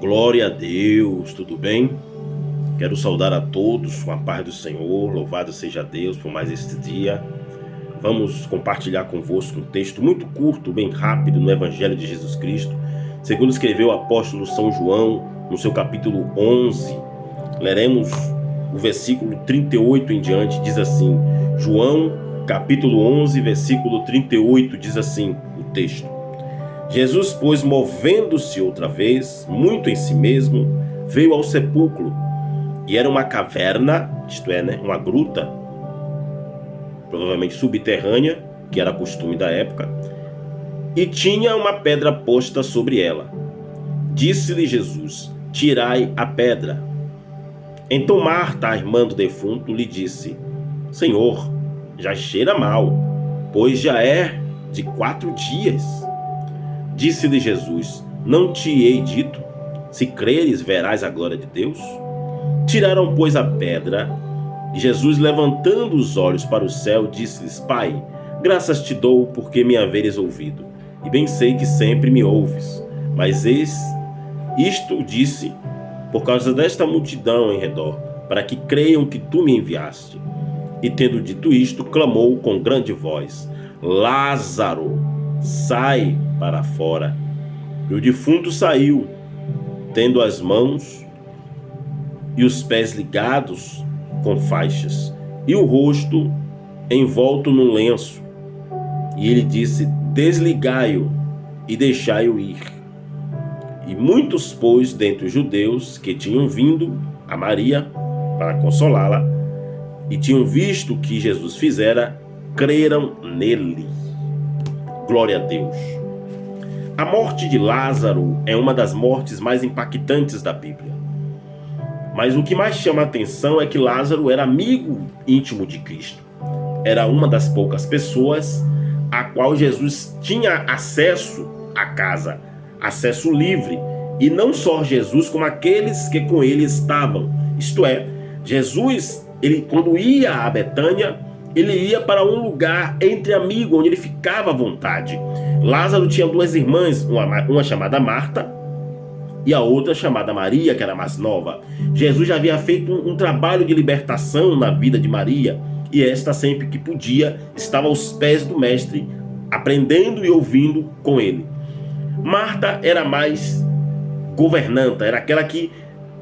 Glória a Deus, tudo bem? Quero saudar a todos com a paz do Senhor, louvado seja Deus por mais este dia. Vamos compartilhar convosco um texto muito curto, bem rápido, no Evangelho de Jesus Cristo, segundo escreveu o apóstolo São João, no seu capítulo 11. Leremos o versículo 38 em diante, diz assim, João, capítulo 11, versículo 38, diz assim o texto. Jesus, pois, movendo-se outra vez, muito em si mesmo, veio ao sepulcro, e era uma caverna, isto é, uma gruta, provavelmente subterrânea, que era costume da época, e tinha uma pedra posta sobre ela. Disse-lhe Jesus, tirai a pedra. Então Marta, a irmã do defunto, lhe disse, Senhor, já cheira mal, pois já é de 4 dias. Disse-lhe Jesus, não te hei dito, se creres verás a glória de Deus? Tiraram, pois, a pedra, e Jesus, levantando os olhos para o céu, disse-lhes, Pai, graças te dou porque me haveres ouvido, e bem sei que sempre me ouves, mas isto disse por causa desta multidão em redor, para que creiam que tu me enviaste. E tendo dito isto, clamou com grande voz, Lázaro, sai para fora. E o defunto saiu, tendo as mãos e os pés ligados com faixas, e o rosto envolto num lenço. E ele disse, desligai-o e deixai-o ir. E muitos, pois, dentre os judeus que tinham vindo a Maria para consolá-la, e tinham visto o que Jesus fizera, creram nele. Glória a Deus. A morte de Lázaro é uma das mortes mais impactantes da Bíblia. Mas o que mais chama a atenção é que Lázaro era amigo íntimo de Cristo. Era uma das poucas pessoas a qual Jesus tinha acesso à casa, acesso livre. E não só Jesus, como aqueles que com ele estavam. Isto é, Jesus, quando ia a Betânia, ele ia para um lugar entre amigos, onde ele ficava à vontade. Lázaro tinha 2 irmãs, uma chamada Marta e a outra chamada Maria, que era mais nova. Jesus já havia feito um trabalho de libertação na vida de Maria, e esta, sempre que podia, estava aos pés do mestre, aprendendo e ouvindo com ele. Marta era mais governanta, era aquela que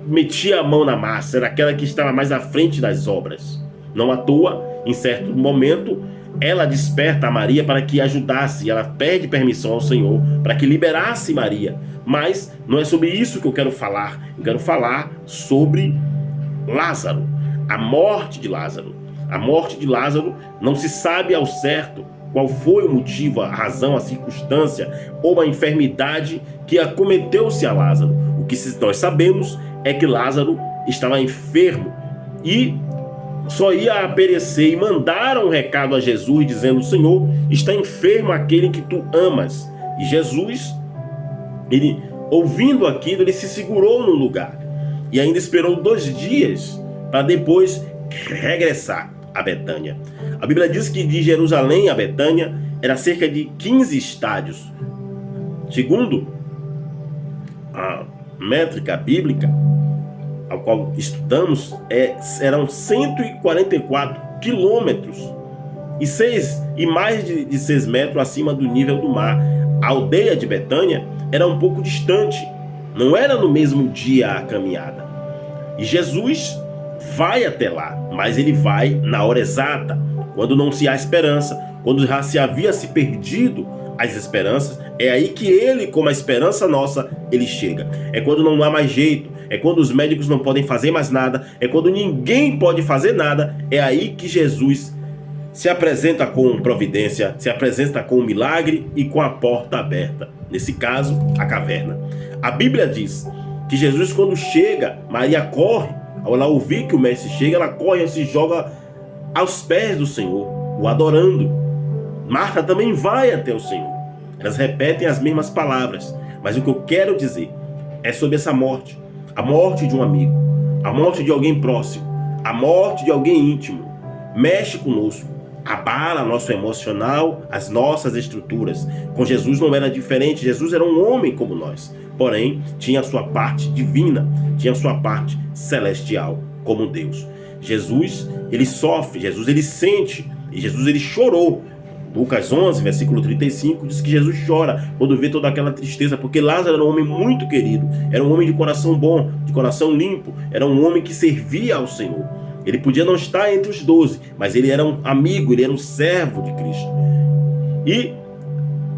metia a mão na massa, era aquela que estava mais à frente das obras. Não à toa, em certo momento, ela desperta a Maria para que ajudasse, ela pede permissão ao Senhor para que liberasse Maria. Mas não é sobre isso que eu quero falar. Eu quero falar sobre Lázaro, a morte de Lázaro. A morte de Lázaro não se sabe ao certo qual foi o motivo, a razão, a circunstância ou a enfermidade que acometeu-se a Lázaro. O que nós sabemos é que Lázaro estava enfermo e só ia perecer, e mandaram um recado a Jesus dizendo, Senhor, está enfermo aquele que tu amas. E Jesus, ele, ouvindo aquilo, ele se segurou no lugar e ainda esperou 2 dias para depois regressar a Betânia. A Bíblia diz que de Jerusalém a Betânia era cerca de 15 estádios. Segundo a métrica bíblica ao qual estudamos, eram 144 quilômetros e mais de 6 metros acima do nível do mar. A aldeia de Betânia era um pouco distante, não era no mesmo dia a caminhada. E Jesus vai até lá, mas ele vai na hora exata, quando não se há esperança, quando já se havia se perdido as esperanças. É aí que ele, como a esperança nossa, ele chega. É quando não há mais jeito, é quando os médicos não podem fazer mais nada, é quando ninguém pode fazer nada. É aí que Jesus se apresenta com providência, se apresenta com um milagre e com a porta aberta. Nesse caso, a caverna. A Bíblia diz que Jesus, quando chega, Maria corre. Ao ela ouvir que o mestre chega, ela corre e se joga aos pés do Senhor, o adorando. Marta também vai até o Senhor. Elas repetem as mesmas palavras, mas o que eu quero dizer é sobre essa morte. A morte de um amigo, a morte de alguém próximo, a morte de alguém íntimo, mexe conosco, abala nosso emocional, as nossas estruturas. Com Jesus não era diferente. Jesus era um homem como nós, porém tinha a sua parte divina, tinha a sua parte celestial como Deus. Jesus, ele sofre, Jesus, ele sente, e Jesus, ele chorou. Lucas 11, versículo 35, diz que Jesus chora quando vê toda aquela tristeza, porque Lázaro era um homem muito querido, era um homem de coração bom, de coração limpo, era um homem que servia ao Senhor. Ele podia não estar entre os 12, mas ele era um amigo, ele era um servo de Cristo. E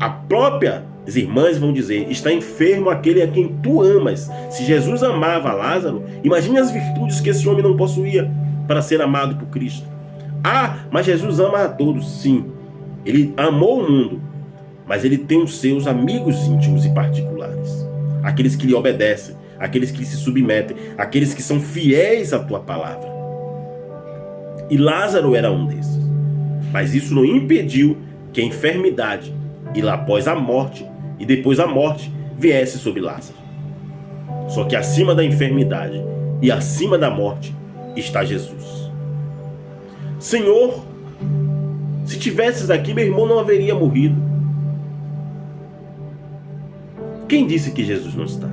a própria as irmãs vão dizer: está enfermo aquele a quem tu amas. Se Jesus amava Lázaro, imagine as virtudes que esse homem não possuía para ser amado por Cristo. Ah, mas Jesus ama a todos, sim. Ele amou o mundo, mas ele tem os seus amigos íntimos e particulares, aqueles que lhe obedecem, aqueles que se submetem, aqueles que são fiéis à tua palavra. E Lázaro era um desses. Mas isso não impediu que a enfermidade, e lá após a morte, e depois a morte, viesse sobre Lázaro. Só que acima da enfermidade e acima da morte está Jesus. Senhor, se tivesses aqui, meu irmão não haveria morrido. Quem disse que Jesus não está?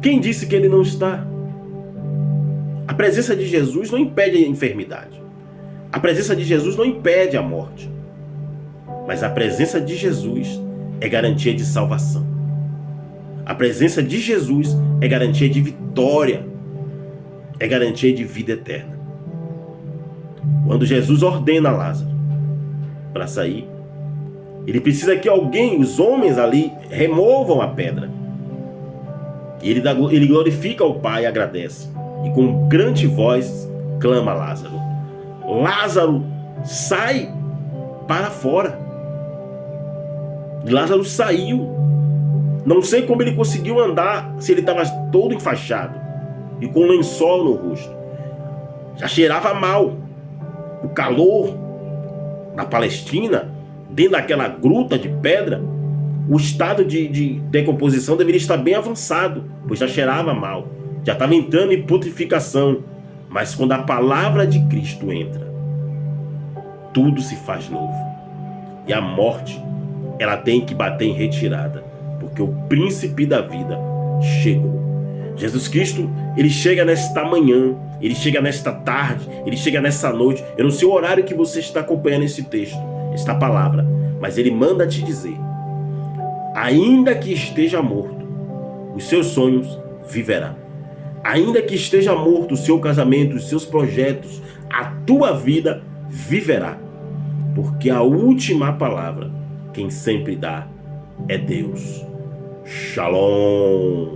Quem disse que ele não está? A presença de Jesus não impede a enfermidade. A presença de Jesus não impede a morte. Mas a presença de Jesus é garantia de salvação. A presença de Jesus é garantia de vitória. É garantia de vida eterna. Quando Jesus ordena a Lázaro para sair, ele precisa que alguém, os homens ali, removam a pedra. E ele glorifica o Pai e agradece. E com grande voz clama a Lázaro: Lázaro, sai para fora. E Lázaro saiu. Não sei como ele conseguiu andar, se ele estava todo enfaixado e com um lençol no rosto. Já cheirava mal. O calor na Palestina, dentro daquela gruta de pedra, o estado de decomposição deveria estar bem avançado, pois já cheirava mal, já estava entrando em putrificação. Mas quando a palavra de Cristo entra, tudo se faz novo. E a morte, ela tem que bater em retirada, porque o príncipe da vida chegou. Jesus Cristo, ele chega nesta manhã, ele chega nesta tarde, ele chega nessa noite. Eu não sei o horário que você está acompanhando esse texto, esta palavra, mas ele manda te dizer: ainda que esteja morto, os seus sonhos viverá. Ainda que esteja morto o seu casamento, os seus projetos, a tua vida viverá. Porque a última palavra, quem sempre dá, é Deus. Shalom.